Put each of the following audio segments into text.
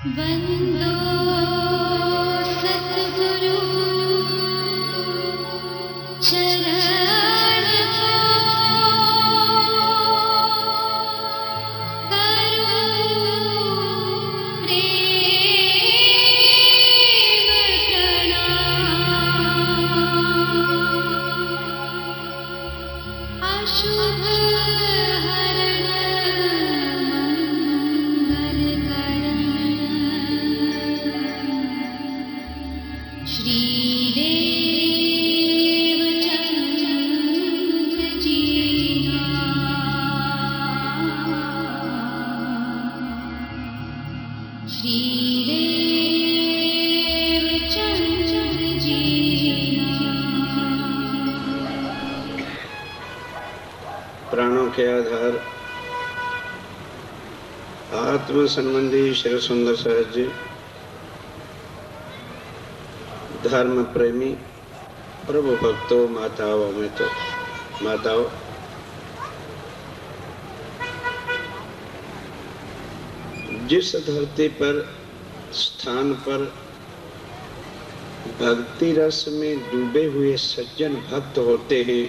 वंदो सतगुरु चरण प्राणों के आधार आत्म संबंधी श्री सुंदर सहज जी, धर्म प्रेमी प्रभु भक्तों, माताओं में तो माताओं, जिस धरती पर स्थान पर भक्ति रस में डूबे हुए सज्जन भक्त होते हैं,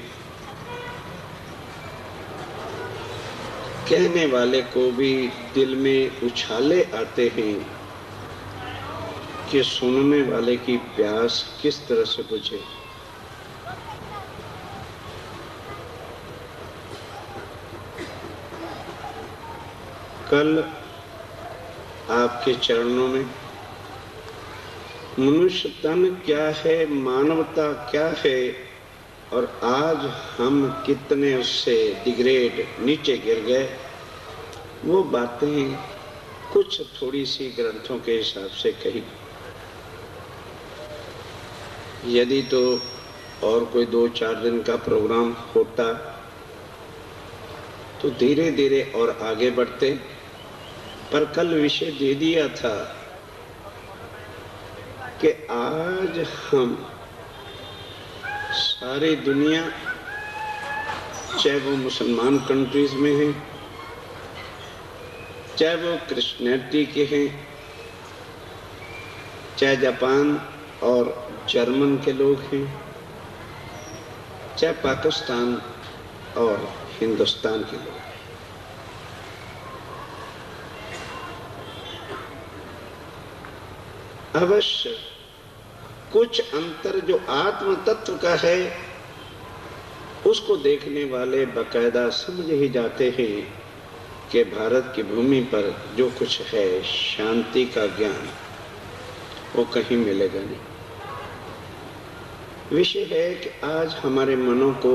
कहने वाले को भी दिल में उछाले आते हैं कि सुनने वाले की प्यास किस तरह से बुझे। कल आपके चरणों में मनुष्य तन क्या है, मानवता क्या है, और आज हम कितने उससे डिग्रेड नीचे गिर गए, वो बातें कुछ थोड़ी सी ग्रंथों के हिसाब से कही। यदि तो और कोई 2-4 दिन का प्रोग्राम होता तो धीरे धीरे और आगे बढ़ते, पर कल विषय दे दिया था कि आज हम सारी दुनिया, चाहे वो मुसलमान कंट्रीज में है, चाहे वो क्रिश्चियनिटी के हैं, चाहे जापान और जर्मन के लोग हैं, चाहे पाकिस्तान और हिंदुस्तान के लोग, अवश्य कुछ अंतर जो आत्म तत्व का है उसको देखने वाले बकायदा समझ ही जाते हैं कि भारत की भूमि पर जो कुछ है शांति का ज्ञान वो कहीं मिलेगा नहीं। विषय है कि आज हमारे मनों को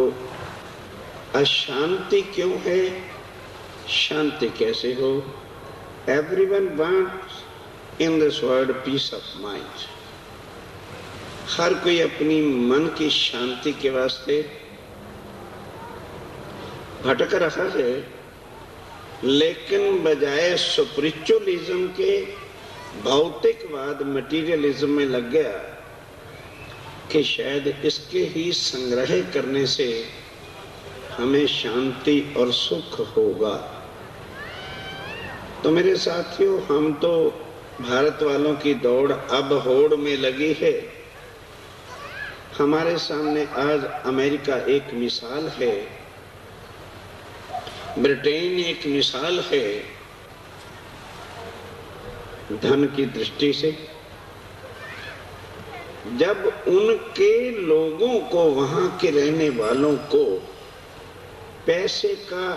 अशांति क्यों है, शांति कैसे हो। Everyone wants in this world peace of mind. हर कोई अपनी मन की शांति के वास्ते भटक रहा है, लेकिन बजाय स्पिरिचुअलिज्म के भौतिकवाद मटेरियलिज्म में लग गया कि शायद इसके ही संग्रह करने से हमें शांति और सुख होगा। तो मेरे साथियों, हम तो भारत वालों की दौड़ अब होड़ में लगी है। हमारे सामने आज अमेरिका एक मिसाल है, ब्रिटेन एक मिसाल है धन की दृष्टि से। जब उनके लोगों को, वहां के रहने वालों को पैसे का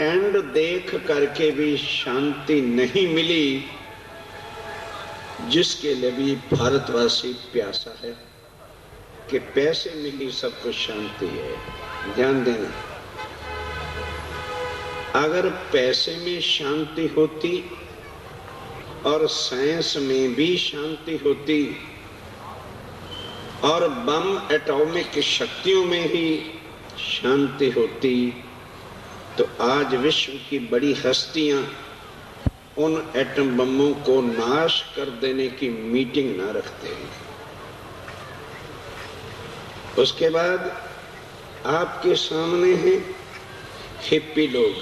एंड देख करके भी शांति नहीं मिली, जिसके लिए भी भारतवासी प्यासा है कि पैसे में ही सब कुछ शांति है। ध्यान देना, अगर पैसे में शांति होती और साइंस में भी शांति होती और बम एटॉमिक शक्तियों में ही शांति होती, तो आज विश्व की बड़ी हस्तियां उन एटम बमों को नाश कर देने की मीटिंग ना रखते हैं। उसके बाद आपके सामने हैं हिप्पी लोग,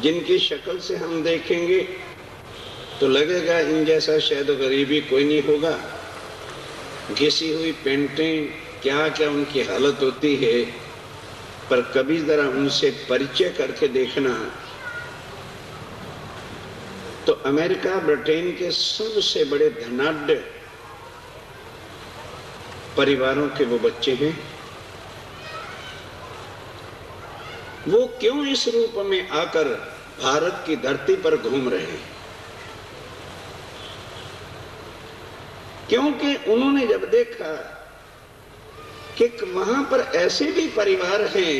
जिनकी शक्ल से हम देखेंगे तो लगेगा इन जैसा शायद गरीबी कोई नहीं होगा। घिसी हुई पेंटें, क्या क्या उनकी हालत होती है, पर कभी जरा उनसे परिचय करके देखना तो अमेरिका ब्रिटेन के सबसे बड़े धनाढ्य परिवारों के वो बच्चे हैं। वो क्यों इस रूप में आकर भारत की धरती पर घूम रहे हैं? क्योंकि उन्होंने जब देखा कि वहां पर ऐसे भी परिवार हैं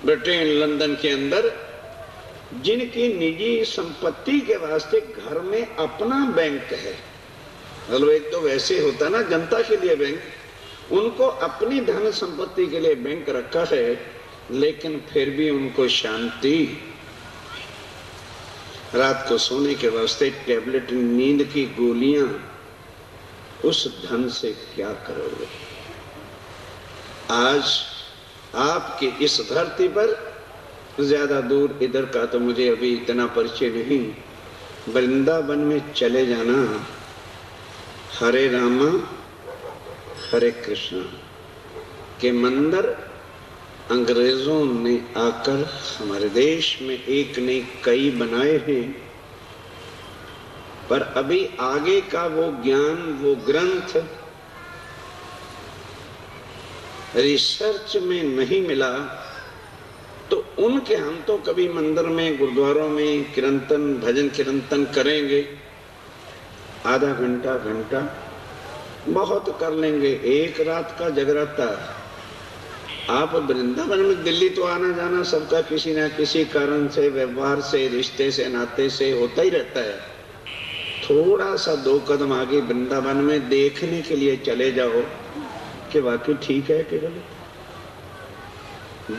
ब्रिटेन लंदन के अंदर जिनकी निजी संपत्ति के वास्ते घर में अपना बैंक है। मतलब एक तो वैसे होता ना जनता के लिए बैंक, उनको अपनी धन संपत्ति के लिए बैंक रखा है, लेकिन फिर भी उनको शांति। रात को सोने के वास्ते टैबलेट, नींद की गोलियां, उस धन से क्या करोगे? आज आपकी इस धरती पर, ज्यादा दूर इधर का तो मुझे अभी इतना परिचय नहीं, वृंदावन में चले जाना, हरे रामा हरे कृष्णा के मंदिर अंग्रेजों ने आकर हमारे देश में एक नहीं कई बनाए हैं, पर अभी आगे का वो ज्ञान, वो ग्रंथ रिसर्च में नहीं मिला। तो उनके हम तो कभी मंदिर में, गुरुद्वारों में कीर्तन, भजन कीर्तन करेंगे, आधा घंटा घंटा बहुत कर लेंगे, एक रात का जगराता। आप वृंदावन में, दिल्ली तो आना जाना सबका किसी ना किसी कारण से, व्यवहार से, रिश्ते से, नाते से होता ही रहता है। थोड़ा सा 2 कदम आगे वृंदावन में देखने के लिए चले जाओ कि वाकई ठीक है कि गलत।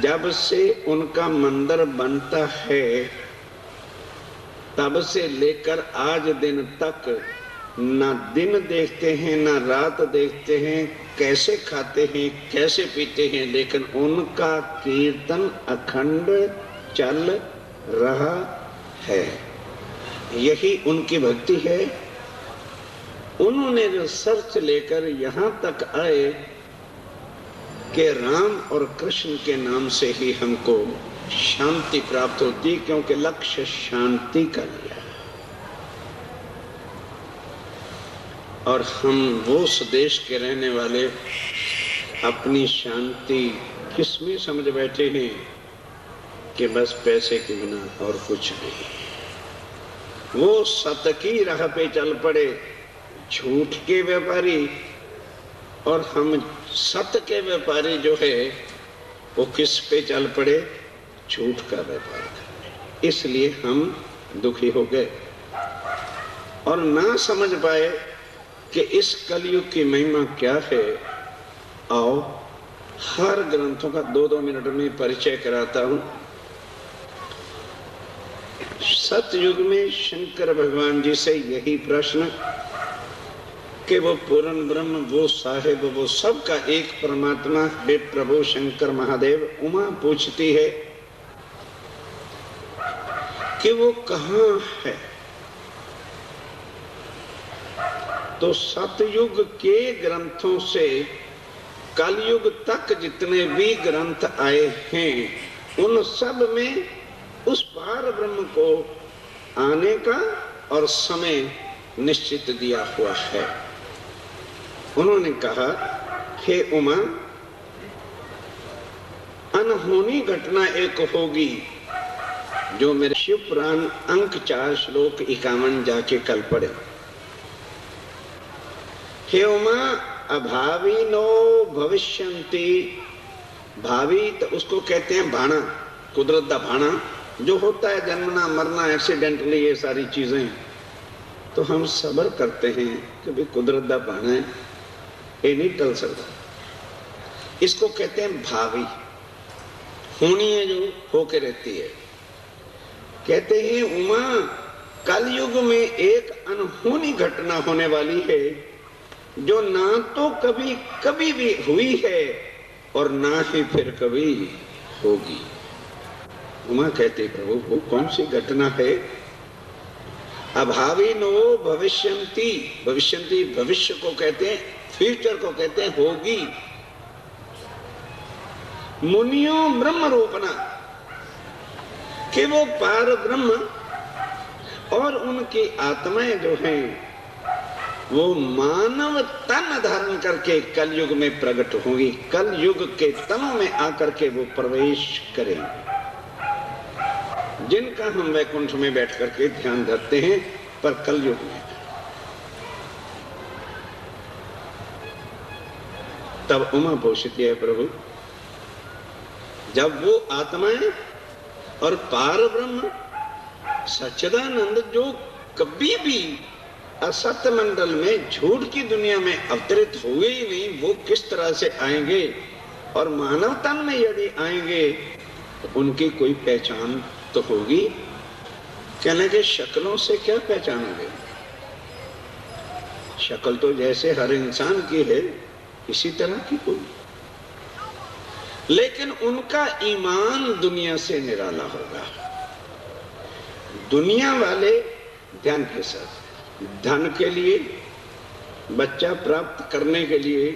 जब से उनका मंदिर बनता है तब से लेकर आज दिन तक ना दिन देखते हैं ना रात देखते हैं, कैसे खाते हैं कैसे पीते हैं, लेकिन उनका कीर्तन अखंड चल रहा है। यही उनकी भक्ति है। उन्होंने रिसर्च लेकर यहां तक आए कि राम और कृष्ण के नाम से ही हमको शांति प्राप्त होती, क्योंकि लक्ष्य शांति का लिया। और हम वो देश के रहने वाले अपनी शांति किसमें समझ बैठे हैं कि बस पैसे के बिना और कुछ नहीं। वो सत की राह पे चल पड़े झूठ के व्यापारी, और हम सत के व्यापारी जो है वो किस पे चल पड़े? झूठ का व्यापार करने। इसलिए हम दुखी हो गए और ना समझ पाए कि इस कलयुग की महिमा क्या है। आओ हर ग्रंथों का 2-2 मिनट में परिचय कराता हूं। सतयुग में शंकर भगवान जी से यही प्रश्न कि वो पूर्ण ब्रह्म, वो साहेब, वो सबका एक परमात्मा हे प्रभु शंकर महादेव। उमा पूछती है कि वो कहां है? तो सतयुग के ग्रंथों से कलयुग तक जितने भी ग्रंथ आए हैं उन सब में उस पार ब्रह्म को आने का और समय निश्चित दिया हुआ है। उन्होंने कहा हे उमा, अनहोनी घटना एक होगी जो मेरे शिव पुराण अंक 4 श्लोक 51 जाके कल पढ़े। हे उमा, अभावी नो भविष्यन्ति। भावी तो उसको कहते हैं भाना, कुदरत का भाना जो होता है, जन्मना मरना एक्सीडेंटली, ये सारी चीजें। तो हम सब्र करते हैं कि भाई कुदरत का भाना है, ये नहीं टल सकता। इसको कहते हैं भावी, होनी है जो होके रहती है। कहते हैं उमा, कलयुग में एक अनहोनी घटना होने वाली है जो ना तो कभी कभी भी हुई है और ना ही फिर कभी होगी। उमा कहते प्रभु वो कौन सी घटना है? अभावी नो भविष्यंती, भविष्यंती भविष्य को कहते हैं, फ्यूचर को कहते हैं होगी। मुनियों ब्रह्म रूपना, कि वो पार ब्रह्म और उनकी आत्माएं जो हैं वो मानव तन धारण करके कलयुग में प्रकट होंगी, कलयुग के तनों में आकर के वो प्रवेश करेंगे, जिनका हम वैकुंठ में बैठ करके ध्यान धरते हैं, पर कलयुग में। तब उमा पोषित है प्रभु, जब वो आत्माएं और पार ब्रह्म सच्चिदानंद जो कभी भी असत्य मंडल में झूठ की दुनिया में अवतरित हुए ही नहीं, वो किस तरह से आएंगे, और मानव तन में यदि आएंगे तो उनकी कोई पहचान तो होगी। कहने के शक्लों से क्या पहचानोगे? शक्ल तो जैसे हर इंसान की है इसी तरह की कोई, लेकिन उनका ईमान दुनिया से निराला होगा। दुनिया वाले ध्यान के साथ धन के लिए, बच्चा प्राप्त करने के लिए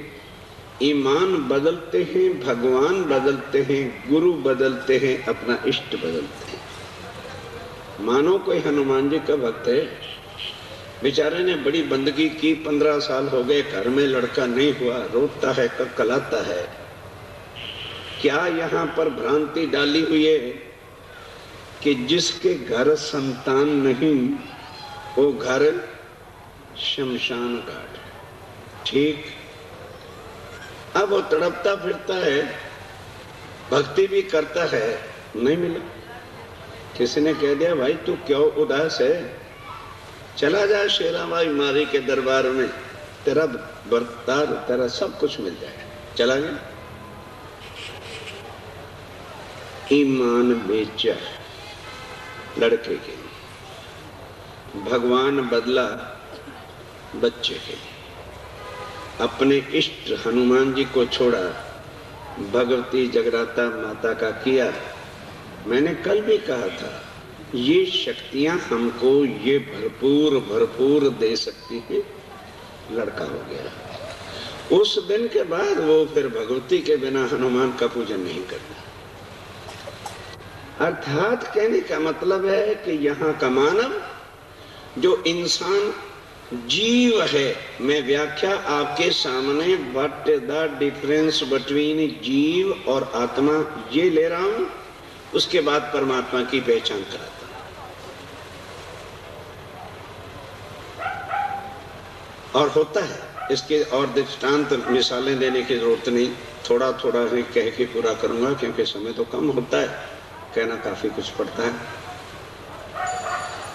ईमान बदलते हैं, भगवान बदलते हैं, गुरु बदलते हैं, अपना इष्ट बदलते हैं। मानो कोई हनुमान जी का भक्त है, बेचारे ने बड़ी बंदगी की, 15 साल हो गए, घर में लड़का नहीं हुआ, रोता है, ककलाता है। क्या यहाँ पर भ्रांति डाली हुई है कि जिसके घर संतान नहीं वो घर शमशान घाट? ठीक, अब वो तड़पता फिरता है, भक्ति भी करता है, नहीं मिला। किसी ने कह दिया भाई तू क्यों उदास है, चला जा शेराबाई मारी के दरबार में, तेरा बर्तार, तेरा सब कुछ मिल जाएगा। चला गया, ईमान बेचा लड़के के लिए, भगवान बदला बच्चे के लिए। अपने इष्ट हनुमान जी को छोड़ा, भगवती जगराता माता का किया। मैंने कल भी कहा था ये शक्तियां हमको ये भरपूर भरपूर दे सकती है। लड़का हो गया, उस दिन के बाद वो फिर भगवती के बिना हनुमान का पूजन नहीं करता। अर्थात कहने का मतलब है कि यहाँ का मानव जो इंसान जीव है, मैं व्याख्या आपके सामने व्हाट द डिफरेंस बिटवीन जीव और आत्मा ये ले रहा हूं, उसके बाद परमात्मा की पहचान कराता और होता है। इसके और दृष्टांत मिसालें देने की जरूरत नहीं, थोड़ा थोड़ा ही कह के पूरा करूंगा क्योंकि समय तो कम होता है, कहना काफी कुछ पड़ता है।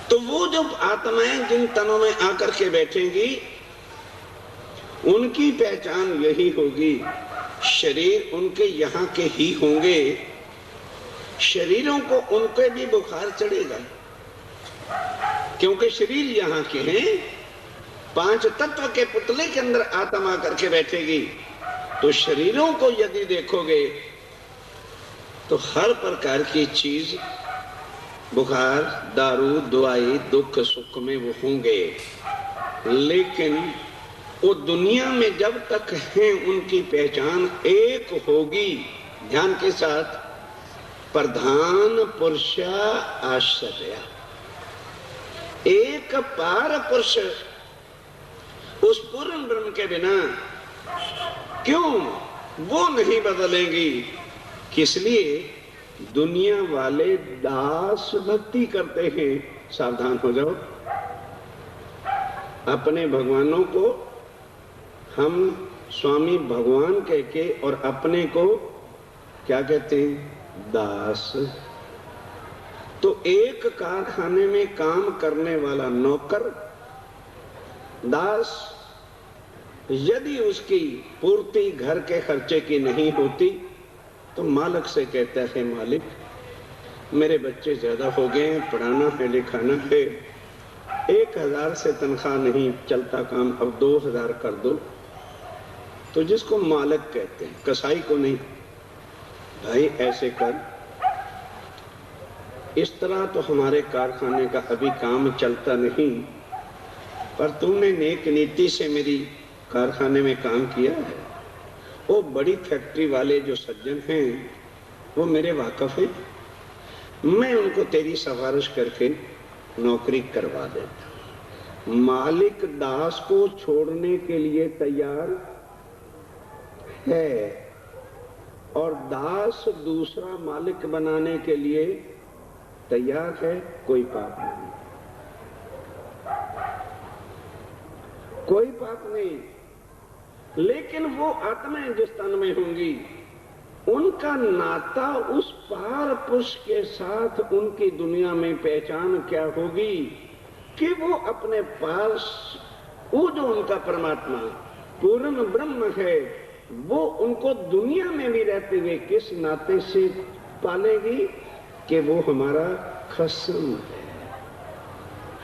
तो वो जो आत्माएं जिन तनों में आकर के बैठेंगी उनकी पहचान यही होगी। शरीर उनके यहाँ के ही होंगे, शरीरों को उनके भी बुखार चढ़ेगा क्योंकि शरीर यहाँ के हैं। 5 तत्व के पुतले के अंदर आत्मा करके बैठेगी, तो शरीरों को यदि देखोगे तो हर प्रकार की चीज, बुखार, दारू, दवाई, दुख सुख में वो होंगे। लेकिन वो दुनिया में जब तक हैं उनकी पहचान एक होगी। ध्यान के साथ, प्रधान पुरुष आश्रय, एक पार पुरुष, उस पूर्ण ब्रह्म के बिना क्यों वो नहीं बदलेंगी। किस लिए? दुनिया वाले दास भक्ति करते हैं। सावधान हो जाओ, अपने भगवानों को हम स्वामी भगवान कह के और अपने को क्या कहते हैं? दास। तो एक कारखाने में काम करने वाला नौकर दास, यदि उसकी पूर्ति घर के खर्चे की नहीं होती तो मालिक से कहता है मालिक मेरे बच्चे ज्यादा हो गए हैं, पढ़ाना है लिखाना है, 1000 से तनख्वाह नहीं चलता काम, अब 2000 कर दो। तो जिसको मालिक कहते हैं, कसाई को नहीं। भाई ऐसे कर, इस तरह तो हमारे कारखाने का अभी काम चलता नहीं, पर तुमने नेक नीति से मेरी कारखाने में काम किया है। वो बड़ी फैक्ट्री वाले जो सज्जन हैं वो मेरे वाकफ हैं, मैं उनको तेरी सिफारिश करके नौकरी करवा देता। मालिक दास को छोड़ने के लिए तैयार है और दास दूसरा मालिक बनाने के लिए तैयार है, कोई पाप नहीं, कोई पाप नहीं। लेकिन वो आत्माएं जिस तन में होंगी उनका नाता उस पार पुरुष के साथ उनकी दुनिया में पहचान क्या होगी कि वो अपने पास वो जो उनका परमात्मा पूर्ण ब्रह्म है वो उनको दुनिया में भी रहते हुए किस नाते से पालेगी कि वो हमारा खसम है,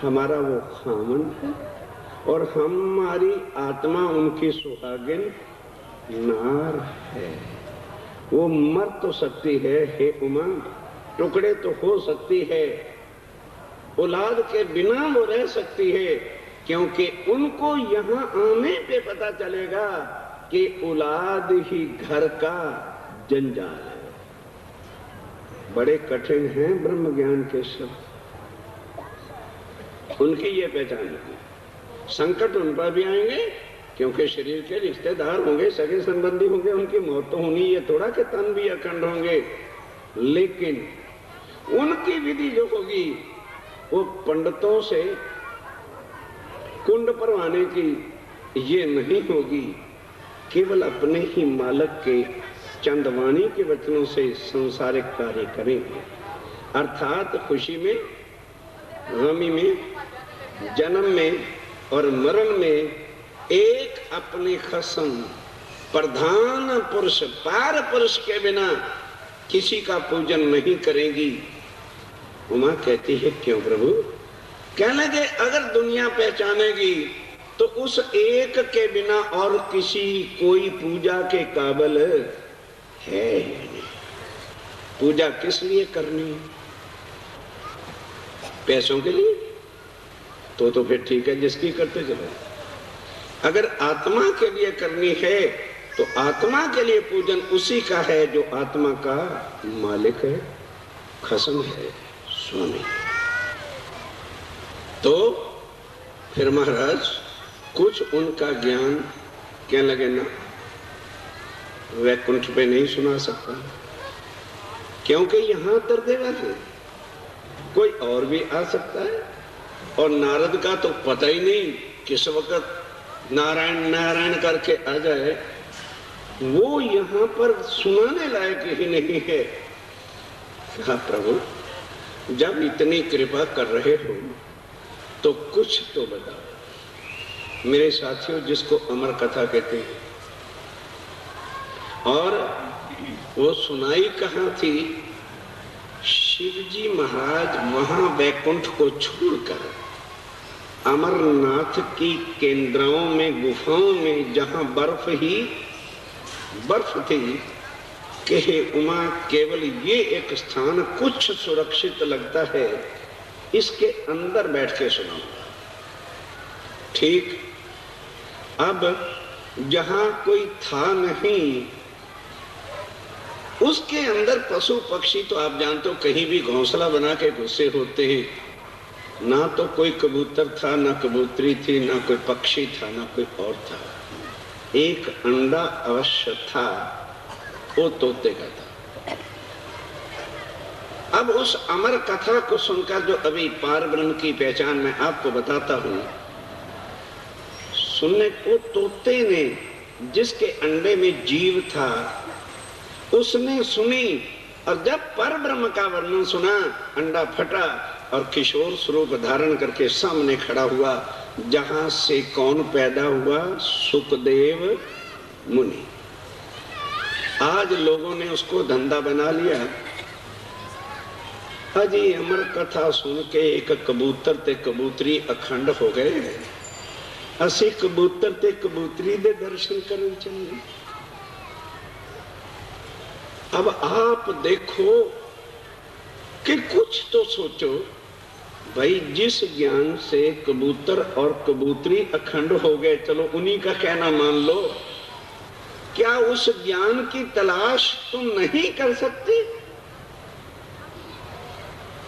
हमारा वो खामन है और हमारी आत्मा उनकी सुहागिन नार है। वो मर तो सकती है हे उमा, टुकड़े तो हो सकती है, औलाद के बिना वो रह सकती है, क्योंकि उनको यहाँ आने पे पता चलेगा कि औलाद ही घर का जंजाल है। बड़े कठिन हैं ब्रह्म ज्ञान के शब्द, उनकी ये पहचान होगी। संकट उन पर भी आएंगे क्योंकि शरीर के रिश्तेदार होंगे, सगे संबंधी होंगे, उनकी मौत तो होनी, ये थोड़ा के तन भी अखंड होंगे, लेकिन उनकी विधि जो होगी वो पंडितों से कुंड भरवाने की ये नहीं होगी, केवल अपने ही मालक के चंदवाणी के वचनों से संसारिक कार्य करेंगे। अर्थात खुशी में, गमी में, जन्म में और मरण में एक अपने खसम प्रधान पुरुष पार पुरुष के बिना किसी का पूजन नहीं करेंगी। उमा कहती है क्यों प्रभु? कहने लगे अगर दुनिया पहचानेगी तो उस एक के बिना और किसी कोई पूजा के काबिल है। पूजा किस लिए करनी? पैसों के लिए? तो फिर ठीक है, जिसकी करते चलो। अगर आत्मा के लिए करनी है तो आत्मा के लिए पूजन उसी का है जो आत्मा का मालिक है, खसम है, स्वामी। तो फिर महाराज कुछ उनका ज्ञान क्या लगे ना वैकुंठ पे नहीं सुना सकता, क्योंकि यहां तरदेवा है, कोई और भी आ सकता है। और नारद का तो पता ही नहीं किस वक्त नारायण नारायण करके आ जाए, वो यहां पर सुनाने लायक ही नहीं है। कहा प्रभु जब इतनी कृपा कर रहे हो तो कुछ तो बताओ। मेरे साथियों, जिसको अमर कथा कहते हैं, और वो सुनाई कहाँ थी? शिवजी महाराज वहां वैकुंठ को छोड़कर अमरनाथ की केंद्रों में, गुफाओं में, जहां बर्फ ही बर्फ थी, कि हे उमा केवल ये एक स्थान कुछ सुरक्षित लगता है, इसके अंदर बैठ के सुनाऊंगा। ठीक अब जहां कोई था नहीं, उसके अंदर पशु पक्षी तो आप जानते हो कहीं भी घोंसला बना के घुसे होते हैं। ना तो कोई कबूतर था, ना कबूतरी थी, ना कोई पक्षी था, ना कोई और था। एक अंडा अवश्य था, वो तोते का था। अब उस अमर कथा को सुनकर जो अभी पार ब्रह्म की पहचान मैं आपको बताता हूं, सुनने को तोते ने जिसके अंडे में जीव था उसने सुनी, और जब पर ब्रह्म का वर्णन सुना, अंडा फटा और किशोर स्वरूप धारण करके सामने खड़ा हुआ। जहां से कौन पैदा हुआ? सुखदेव मुनि। आज लोगों ने उसको धंधा बना लिया। अजी अमर कथा सुन के एक कबूतर ते कबूतरी अखंड हो गए। असी कबूतर ते कबूतरी दे दर्शन करन चले। अब आप देखो कि कुछ तो सोचो भाई, जिस ज्ञान से कबूतर और कबूतरी अखंड हो गए, चलो उन्हीं का कहना मान लो, क्या उस ज्ञान की तलाश तुम नहीं कर सकते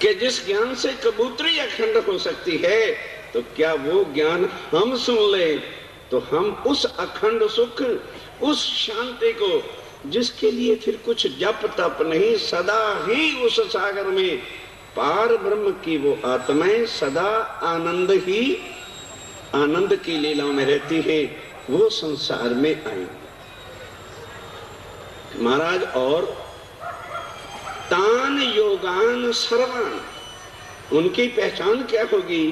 कि जिस ज्ञान से कबूतरी अखंड हो सकती है, तो क्या वो ज्ञान हम सुन ले तो हम उस अखंड सुख, उस शांति को, जिसके लिए फिर कुछ जप तप नहीं, सदा ही उस सागर में पार ब्रह्म की वो आत्माएं सदा आनंद ही आनंद की लीलाओं में रहती है, वो संसार में आई महाराज। और तान योगान सर्वान, उनकी पहचान क्या होगी?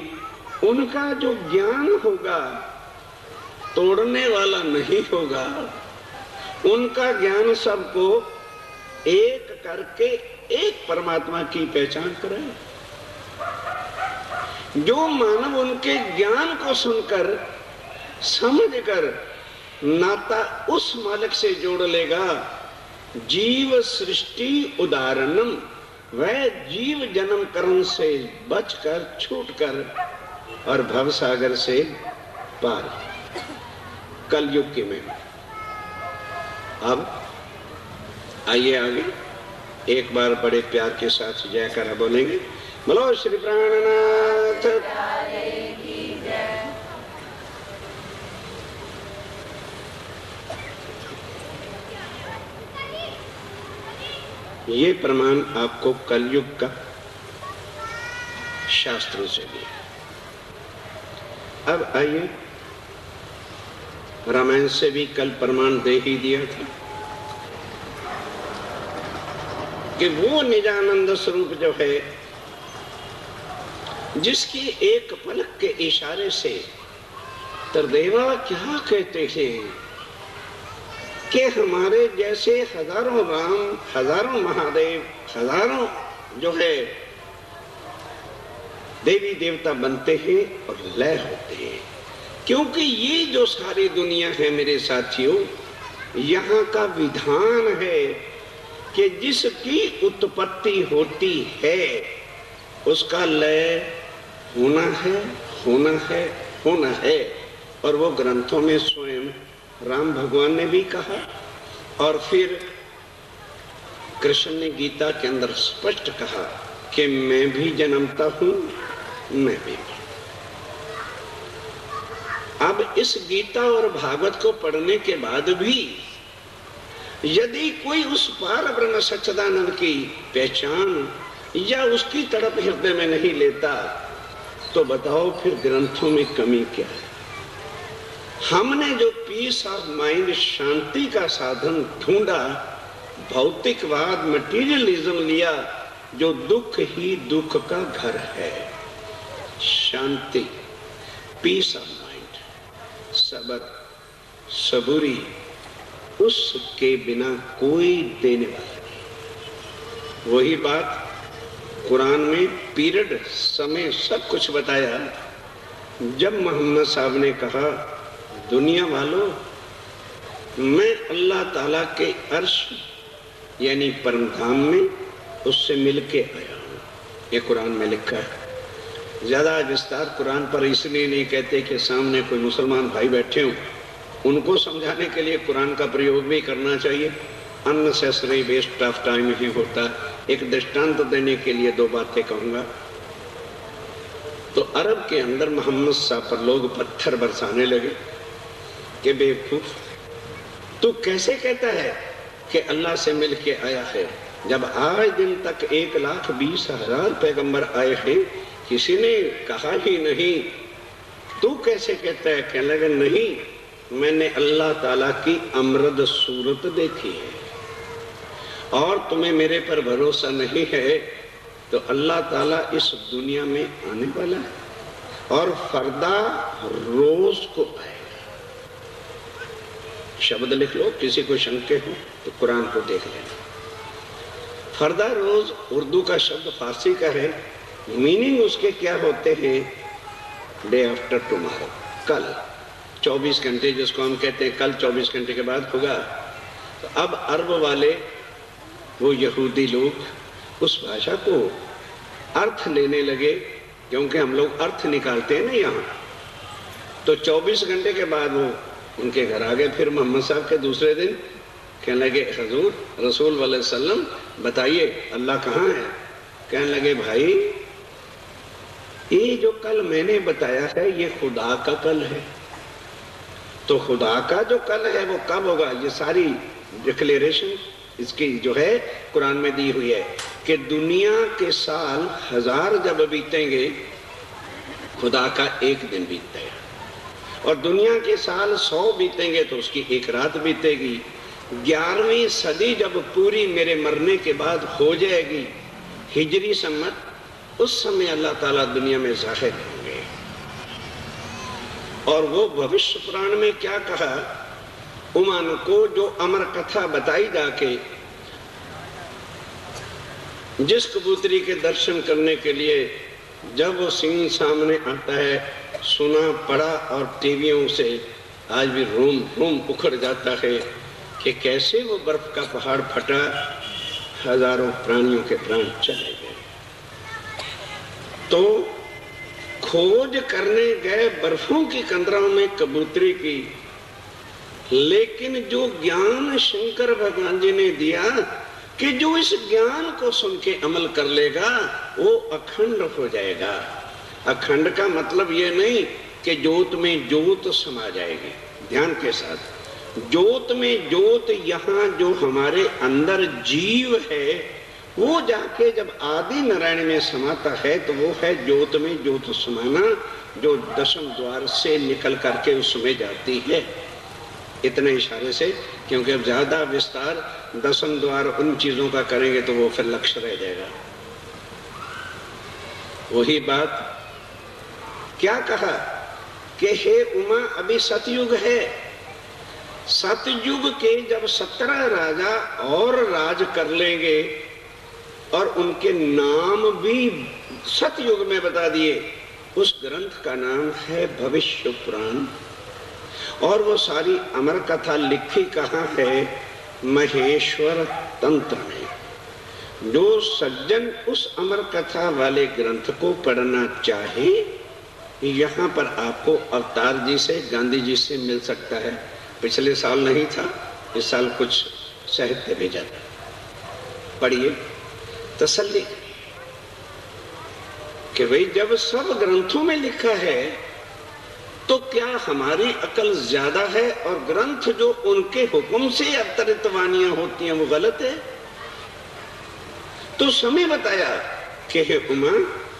उनका जो ज्ञान होगा तोड़ने वाला नहीं होगा, उनका ज्ञान सबको एक करके एक परमात्मा की पहचान कराए। जो मानव उनके ज्ञान को सुनकर समझकर नाता उस मालिक से जोड़ लेगा, जीव सृष्टि उदाहरणम, वह जीव जन्म कर्म से बचकर छूटकर और भव सागर से पार कलयुग के में। अब आइए आगे एक बार बड़े प्यार के साथ जयकारा बोलेंगे। बोलो श्री प्राणनाथ। ये प्रमाण आपको कलयुग का शास्त्रों से दिया। अब आइए, रामायण से भी कल प्रमाण दे ही दिया था कि वो निजानंद स्वरूप जो है, जिसकी एक पलक के इशारे से तरदेवा क्या कहते हैं कि हमारे जैसे हजारों राम, हजारों महादेव, हजारों जो है देवी देवता बनते हैं और लय होते हैं। क्योंकि ये जो सारी दुनिया है मेरे साथियों, यहाँ का विधान है कि जिसकी उत्पत्ति होती है उसका लय होना है, होना है, होना है। और वो ग्रंथों में स्वयं राम भगवान ने भी कहा, और फिर कृष्ण ने गीता के अंदर स्पष्ट कहा कि मैं भी जन्मता हूं, मैं भी। अब इस गीता और भागवत को पढ़ने के बाद भी यदि कोई उस पार ब्रह्म सच्चिदानंद की पहचान या उसकी तड़प हृदय में नहीं लेता, तो बताओ फिर ग्रंथों में कमी क्या है? हमने जो पीस ऑफ माइंड, शांति का साधन ढूंढा, भौतिकवाद, मटीरियलिज्म लिया, जो दुख ही दुख का घर है। शांति, पीस ऑफ माइंड, सबर, सबूरी, उसके बिना कोई देने वाला नहीं। वही बात कुरान में पीरियड, समय, सब कुछ बताया। जब मोहम्मद साहब ने कहा, दुनिया वालों, मैं अल्लाह ताला के अर्श यानी परम धाम में उससे मिलके आया हूँ, ये कुरान में लिखा है। ज्यादा विस्तार कुरान पर इसलिए नहीं कहते कि सामने कोई मुसलमान भाई बैठे हों, उनको समझाने के लिए कुरान का प्रयोग भी करना चाहिए। अननेसेसरी वेस्ट ऑफ टाइम ही होता। एक दृष्टांत देने के लिए दो बातें कहूंगा। तो अरब के अंदर मोहम्मद साहब पर लोग पत्थर बरसाने लगे कि बेवकूफ, तू कैसे कहता है कि अल्लाह से मिल के आया है, जब आज दिन तक 1,20,000 पैगंबर आए हैं, किसी ने कहा ही नहीं, तू कैसे कहता है? कहने लगे, नहीं, मैंने अल्लाह ताला की अमरद सूरत देखी है और तुम्हें मेरे पर भरोसा नहीं है, तो अल्लाह ताला इस दुनिया में आने वाला है और फरदा रोज को आएगा। शब्द लिख लो, किसी को शंके हो तो कुरान को देख लेना। फरदा रोज उर्दू का शब्द फारसी का है, मीनिंग उसके क्या होते हैं? डे आफ्टर टुमारो, कल 24 घंटे, जिसको हम कहते हैं कल 24 घंटे के बाद होगा। तो अब अरब वाले, वो यहूदी लोग उस भाषा को अर्थ लेने लगे, क्योंकि हम लोग अर्थ निकालते हैं ना यहाँ। तो 24 घंटे के बाद वो उनके घर आ गए। फिर मोहम्मद साहब के दूसरे दिन कहने लगे, हजूर रसूल सल्लल्लाहु अलैहि वसल्लम बताइए अल्लाह कहाँ है? कहने लगे, भाई ये जो कल मैंने बताया है ये खुदा का कल है। तो खुदा का जो कल है वो कब होगा? ये सारी डिक्लेरेशन इसकी जो है कुरान में दी हुई है कि दुनिया के साल 1000 जब बीतेंगे, खुदा का एक दिन बीतेगा। और दुनिया के साल 100 बीतेंगे तो उसकी एक रात बीतेगी। 11वीं सदी जब पूरी मेरे मरने के बाद हो जाएगी, हिजरी सम्मत, उस समय अल्लाह ताला दुनिया में ज़ाहिर होंगे। और वो भविष्य पुराण में क्या कहा, उमान को जो अमर कथा बताई जाके, जिस कबूतरी के दर्शन करने के लिए जब वो सिंह सामने आता है, सुना पड़ा और टीवियों से आज भी रोम रोम उखड़ जाता है कि कैसे वो बर्फ का पहाड़ फटा, हजारों प्राणियों के प्राण चले गए। तो खोज करने गए बर्फों की कंदराओं में कबूतरी की, लेकिन जो ज्ञान शंकर भगवान जी ने दिया कि जो इस ज्ञान को सुन के अमल कर लेगा वो अखंड हो जाएगा। अखंड का मतलब ये नहीं कि ज्योत में ज्योत समा जाएगी, ध्यान के साथ, ज्योत में ज्योत, यहाँ जो हमारे अंदर जीव है वो जाके जब आदि नारायण में समाता है तो वो है ज्योत में ज्योत समाना, जो दशम द्वार से निकल करके उसमें जाती है। इतने इशारे से, क्योंकि अब ज्यादा विस्तार दशम द्वार उन चीजों का करेंगे तो वो फिर लक्ष्य रह जाएगा। वही बात क्या कहा कि हे उमा अभी सतयुग है, सतयुग के जब 17 राजा और राज कर लेंगे और उनके नाम भी सतयुग में बता दिए, उस ग्रंथ का नाम है भविष्य पुराण। और वो सारी अमर कथा लिखी कहाँ है? महेश्वर तंत्र में। जो सज्जन उस अमर कथा वाले ग्रंथ को पढ़ना चाहे, यहाँ पर आपको अवतार जी से, गांधी जी से मिल सकता है। पिछले साल नहीं था, इस साल कुछ साहित्य भेजा था, पढ़िए, तसल्ली कि भाई जब सब ग्रंथों में लिखा है तो क्या हमारी अकल ज्यादा है और ग्रंथ जो उनके हुक्म से अवतरित वाणियां होती हैं वो गलत है? तो समय बताया कि हे उमा,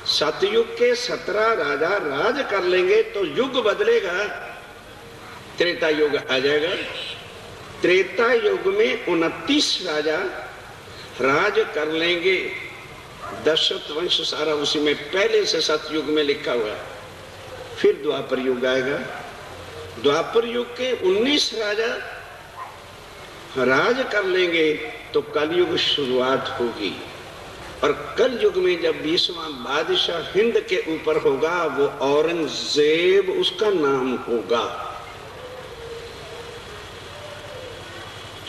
सतयुग के 17 राजा राज कर लेंगे तो युग बदलेगा, त्रेता युग आ जाएगा। त्रेता युग में 29 राजा राज कर लेंगे, दशरथ वंश सारा उसी में पहले से सतयुग में लिखा हुआ है। फिर द्वापर युग आएगा, द्वापर युग के 19 राजा राज कर लेंगे तो कलयुग शुरुआत होगी। और कल युग में जब 20वां बादशाह हिंद के ऊपर होगा वो औरंगजेब उसका नाम होगा।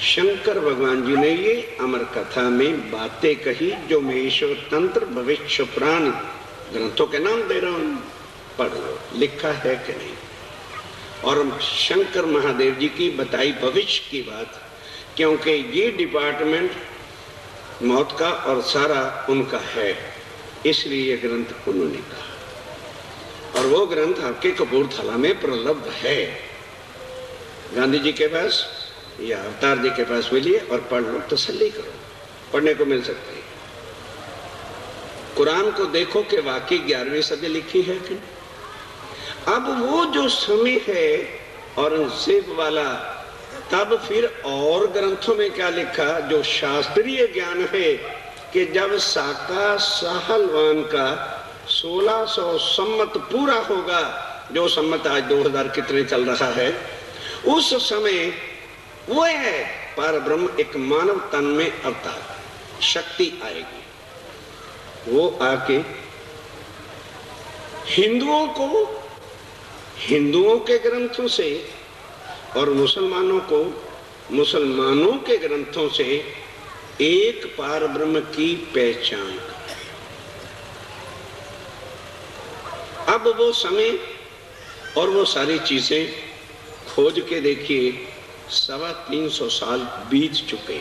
शंकर भगवान जी ने ये अमर कथा में बातें कही जो महेश्वर तंत्र भविष्य पुराण ग्रंथों के नाम दे रहा हूं, पढ़ लो, लिखा है कि नहीं। और शंकर महादेव जी की बताई भविष्य की बात, क्योंकि ये डिपार्टमेंट मौत का और सारा उनका है, इसलिए ये ग्रंथ उन्होंने कहा। और वो ग्रंथ आपके कपूरथला में प्रलब्ध है, गांधी जी के पास या अवतार जी के पास मिलिए और पढ़ लो, तसल्ली करो, पढ़ने को मिल सकती है। कुरान को देखो कि वाकई 11वीं सदी लिखी है कि अब वो जो समय है औरंगजेब वाला, तब फिर और ग्रंथों में क्या लिखा जो शास्त्रीय ज्ञान है कि जब साका साहलवान का 1600 सम्मत पूरा होगा, जो सम्मत आज 2000 कितने चल रहा है, उस समय वो है पर ब्रह्म एक मानव तन में अवतार शक्ति आएगी। वो आके हिंदुओं को हिंदुओं के ग्रंथों से और मुसलमानों को मुसलमानों के ग्रंथों से एक पार ब्रह्म की पहचान। अब वो समय और वो सारी चीजें खोज के देखिए, 350 साल बीत चुके।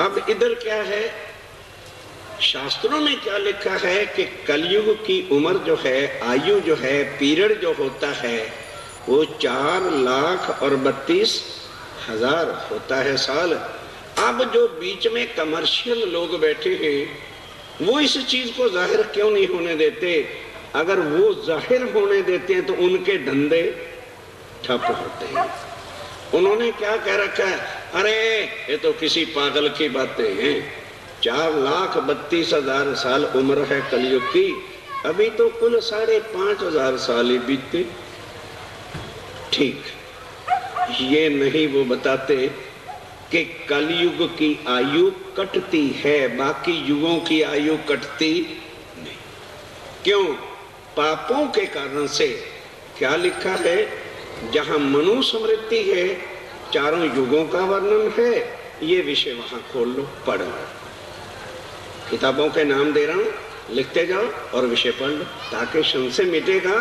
अब इधर क्या है, शास्त्रों में क्या लिखा है कि कलयुग की उम्र जो है, आयु जो है, पीरियड जो होता है, वो 4,32,000 होता है साल। अब जो बीच में कमर्शियल लोग बैठे हैं, वो इस चीज को जाहिर क्यों नहीं होने देते? अगर वो जाहिर होने देते हैं तो उनके धंधे ठप होते हैं। उन्होंने क्या कह रखा है, अरे ये तो किसी पागल की बातें हैं, 4,32,000 साल उम्र है कलयुग की, अभी तो कुल 5,500 साल ही बीतते। ठीक, ये नहीं वो बताते कि कलयुग की आयु कटती है, बाकी युगों की आयु कटती नहीं। क्यों? पापों के कारण से। क्या लिखा है, जहां मनु स्मृति है, चारों युगों का वर्णन है, ये विषय वहां खोल लो, पढ़ लो। किताबों के नाम दे रहा हूं, लिखते जाओ और विषय पढ़ लो, ताकि संशय मिटेगा।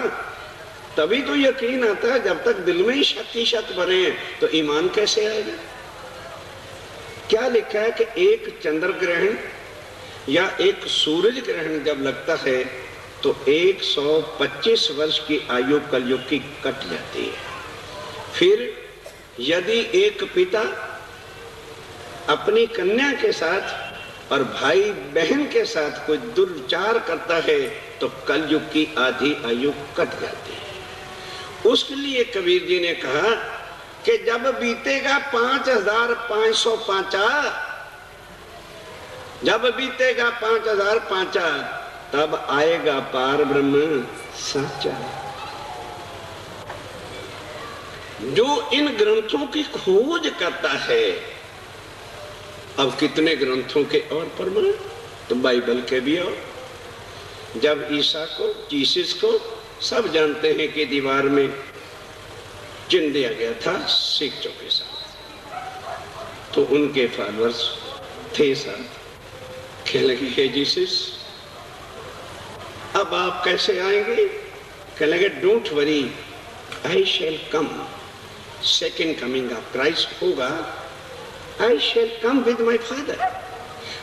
तभी तो यकीन आता है। जब तक दिल में ही शक ही शक बने तो ईमान कैसे आएगा? क्या लिखा है कि एक चंद्र ग्रहण या एक सूरज ग्रहण जब लगता है तो 125 वर्ष की आयु कलयुग की कट जाती है। फिर यदि एक पिता अपनी कन्या के साथ और भाई बहन के साथ कोई दुर्विचार करता है तो कलयुग की आधी आयु कट जाती है। उसके लिए कबीर जी ने कहा कि जब बीतेगा 5,505, जब बीतेगा 5,005, तब आएगा पार ब्रह्म साचा। जो इन ग्रंथों की खोज करता है, अब कितने ग्रंथों के और प्रमाण, तो बाइबल के भी और। जब ईसा को, जीसस को सब जानते हैं कि दीवार में चिन्ह दिया गया था सिक्कों के साथ, तो उनके फॉलोअर्स थे साथ। कह लगे, हे जीसस अब आप कैसे आएंगे? कह लगे, don't worry, I shall come. Second coming of Christ होगा, I shall come with my father.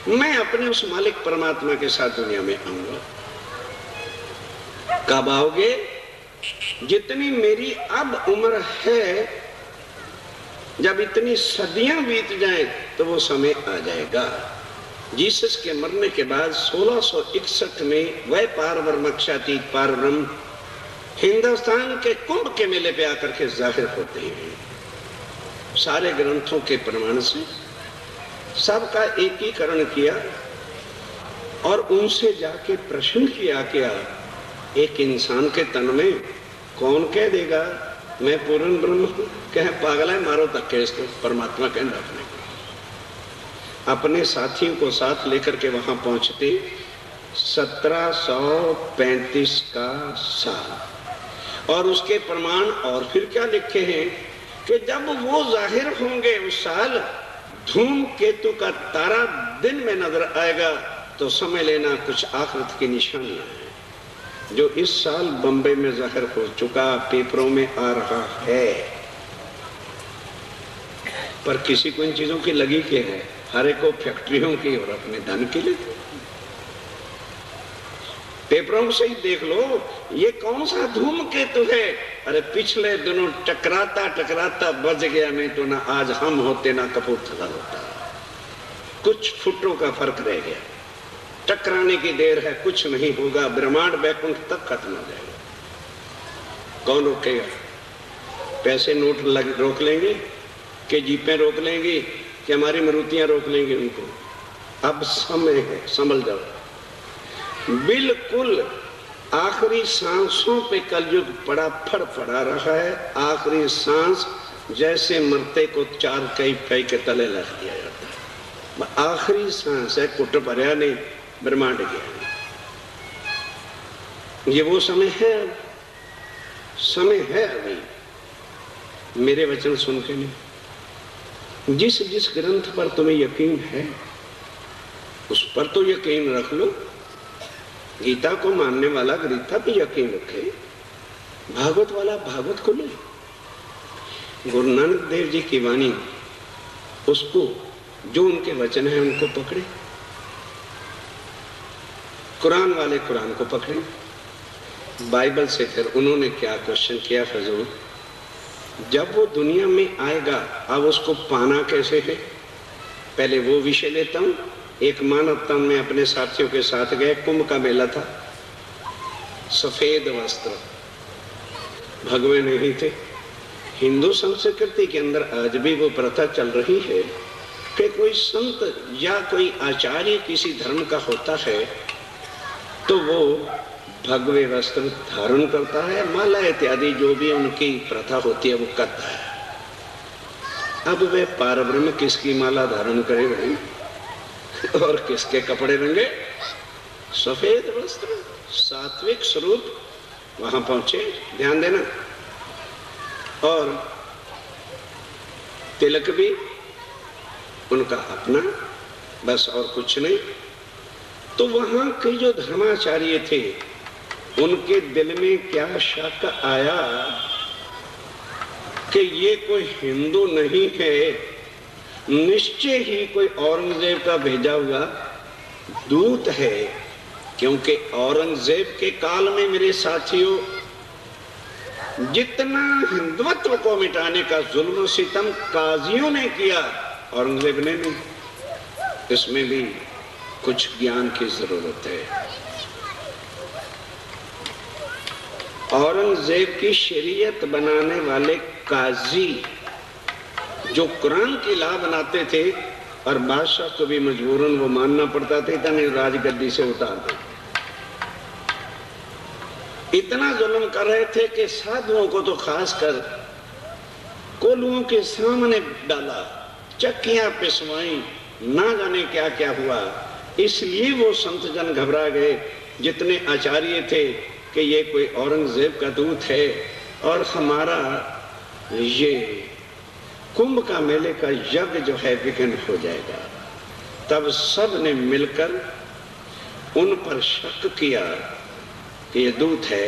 मैं अपने उस मालिक परमात्मा के साथ दुनिया में आऊंगा। कब आओगे? जितनी मेरी अब उम्र है, जब इतनी सदियां बीत जाएं तो वो समय आ जाएगा। जीसस के मरने के बाद 1661 में वह पार ब्रह्मक्षातीत पार ब्रह्म हिंदुस्तान के कुंभ के मेले पे आकर के जाहिर होते हैं। सारे ग्रंथों के प्रमाण से सबका एकीकरण किया और उनसे जाके प्रश्न किया, क्या एक इंसान के तन में कौन कह देगा मैं पूर्ण ब्रह्म हूं? कहे पागल है, मारो धक्के इसको, परमात्मा कह रखने। अपने साथियों को साथ लेकर के वहां पहुंचते 1735 का साल। और उसके प्रमाण और फिर क्या लिखे हैं कि जब वो जाहिर होंगे उस साल, धूमकेतु का तारा दिन में नजर आएगा, तो समझ लेना कुछ आखिरत की निशानियां हैं, जो इस साल बंबई में जाहिर हो चुका, पेपरों में आ रहा है। पर किसी को इन चीजों की लगी क्या है? हर एक को फैक्ट्रियों की और अपने धन के लिए। पेपरों से ही देख लो, ये कौन सा धूमकेतु है? अरे पिछले दिनों टकराता टकराता बच गया, नहीं तो ना आज हम होते ना कपूरथला होता। कुछ फुटों का फर्क रह गया। टकराने की देर है, कुछ नहीं होगा, ब्रह्मांड बैकुंठ तक खत्म हो जाएगा। कौन रोकेगा? पैसे नोट रोक लेंगे कि जीपें रोक लेंगी कि हमारी मारुतियां रोक लेंगे उनको? अब समय है, संभल जाओ। बिल्कुल आखिरी सांसों पे कलयुग पड़ा फड़फड़ा रहा है। आखिरी सांस जैसे मरते को 4 कई पै के तले रख दिया जाता है। आखिरी सांस है, कुट भरिया नहीं, ब्रह्मांड गया। ये वो समय है, समय है अभी। मेरे वचन सुन के नहीं, जिस जिस ग्रंथ पर तुम्हें यकीन है उस पर तो यकीन रख लो। गीता को मानने वाला गीता पे यकीन रखे, भागवत वाला भागवत को ले। गुरु नानक देव जी की वाणी, उसको जो उनके वचन है उनको पकड़े। कुरान वाले कुरान को पकड़े। बाइबल से फिर उन्होंने क्या क्वेश्चन किया, हुजूर जब वो दुनिया में आएगा अब उसको पाना कैसे है, पहले वो विषय लेता हूं। एक मानव तन में अपने साथियों के साथ गए, कुंभ का मेला था, सफेद वस्त्र, भगवे नहीं थे। हिंदू संस्कृति के अंदर आज भी वो प्रथा चल रही है कि कोई संत या कोई आचार्य किसी धर्म का होता है तो वो भगवे वस्त्र धारण करता है, माला इत्यादि जो भी उनकी प्रथा होती है वो करता है। अब वे पारब्रह्म किसकी माला धारण करे भाई, और किसके कपड़े रंगे? सफेद वस्त्र, सात्विक स्वरूप। वहां पहुंचे, ध्यान देना, और तिलक भी उनका अपना, बस और कुछ नहीं। तो वहां के जो धर्माचार्य थे उनके दिल में क्या शक आया कि ये कोई हिंदू नहीं है, निश्चय ही कोई औरंगजेब का भेजा हुआ दूत है। क्योंकि औरंगजेब के काल में मेरे साथियों जितना हिंदुत्व को मिटाने का जुल्म सितम काजियों ने किया, औरंगजेब ने नहीं। इसमें भी कुछ ज्ञान की जरूरत है। औरंगजेब की शरीयत बनाने वाले काजी जो कुरान की ला बनाते थे और बादशाह को भी मजबूरन वो मानना पड़ता था, इतने राजगद्दी से उतार दे। इतना जुल्म कर रहे थे कि साधुओं को तो खासकर कोलुओं के सामने डाला, चक्कियां पिसवाई, ना जाने क्या क्या हुआ। इसलिए वो संत जन घबरा गए, जितने आचार्य थे कि ये कोई औरंगजेब का दूत है और हमारा ये कुंभ का मेले का यज्ञ जो है विघ्न हो जाएगा। तब सब ने मिलकर उन पर शक किया कि ये दूत है।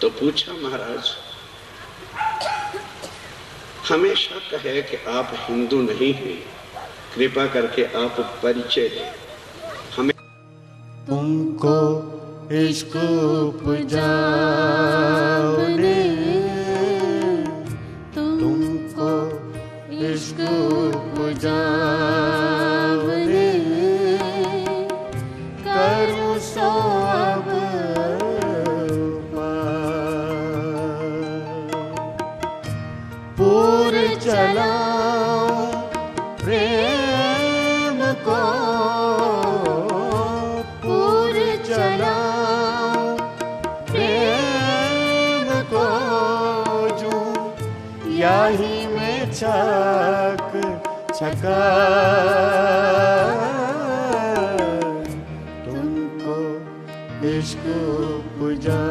तो पूछा, महाराज हमें शक है कि आप हिंदू नहीं हैं, कृपा करके आप परिचय दें हमें। तुमको इश्क उपजाने, तुमको इश्क उपजाने, करूं सो अब पूर चलाऊं प्रेम को, पूर चलाऊं प्रेम को, जो यही में छक छका। तुमको इश्क उपजा